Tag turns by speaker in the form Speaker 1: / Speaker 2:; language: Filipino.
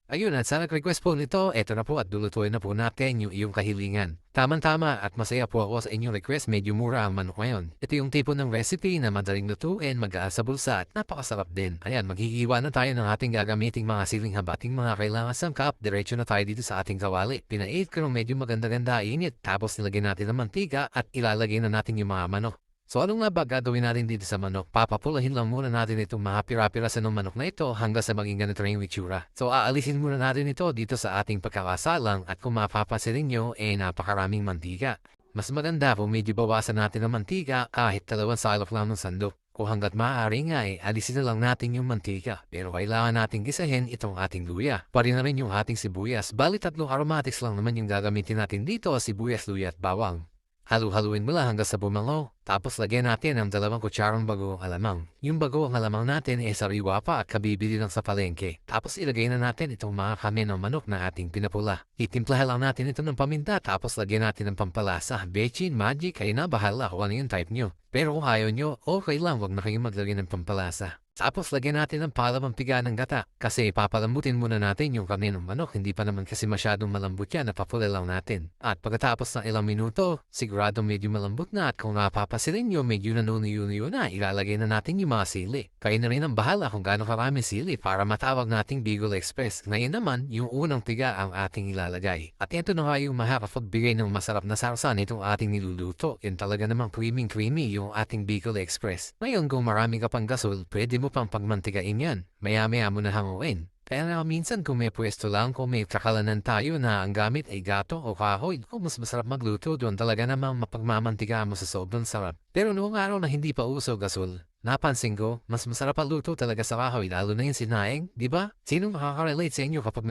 Speaker 1: Ayun at sa nag-request po nito, eto na po at lulutuin na po natin yung iyong kahilingan. Tamang-tama at masaya po ako sa inyong request, medyo mura ang manok ngayon. Ito yung tipo ng recipe na madaling lutuin, mag-aal sa bulsa at napakasarap din. Ayan, maghihiwa na tayo ng ating gagamiting mga siling habating mga kailangan sangkap. Diretso na tayo dito sa ating kawali. Pinait ko ng medyo maganda-ganda init, tapos nilagay natin ng mantika at ilalagay na natin yung mga manok. So ano nga ba gagawin natin dito sa manok? Papapulahin lang muna natin itong mga pira-pirasan ng manok na ito hanggang sa maging ganito na yung itsura. So aalisin muna natin ito dito sa ating pagkakasalang at kung mapapansin nyo, napakaraming mantika. Mas maganda kung medyo bawasan natin ang mantika kahit 2 salok lang ng sandok. Kung hanggat maaari nga alisin na lang natin yung mantika. Pero kailangan natin gisahin itong ating luya. Pari na rin yung ating sibuyas. Bali 3 aromatics lang naman yung gagamitin natin dito, sibuyas, luya at bawang. Halu-haluin mo lang hanggang sa bumango. Tapos lagyan natin ng 2 kutsarang bagong alamang. Yung bagong alamang natin sariwa pa at kabibili lang sa palengke. Tapos ilagay na natin itong mga kami ng manok na ating pinapula. Itimplahan lang natin ito ng paminta tapos lagyan natin ng pampalasa. Bechin, magic, kayo na bahala kung ano yung type nyo. Pero kung ayaw nyo, okay lang, wag na kayong maglagay ng pampalasa. Tapos lagyan natin ng palamampiga ng gata kasi papalambutin muna natin yung karne ng manok. Hindi pa naman kasi masyadong malambot yan, napapula lang natin. At pagkatapos ng ilang minuto, sigurado medyo malambot na at kung napapasilin nyo medyo nanunuyo na, ilalagay na natin yung mga sili. Kayo na rin ang bahala kung gaano karami sili para matawag nating Bicol Express. Ngayon naman, yung unang tiga ang ating ilalagay. At ito na nga yung makakapagbigay ng masarap na sarsa nitong ating niluluto. Yun talaga namang creamy yung ating Bicol Express. Ngayon kung marami ka pang gasol, pwede mo pang pagmantigain yan. Maya-maya mo na hanguin. Kaya minsan kung may pwesto lang, kung may kakalanan tayo na ang gamit ay gato o kahoy, kung mas masarap magluto doon talaga namang mapagmamantiga mo sa sobrang sarap. Pero noong araw na hindi pa uso gasol, napansin ko, mas masarap ang luto talaga sa kahoy lalo na yung sinaing, di ba? Sino makaka-relate sa inyo kapag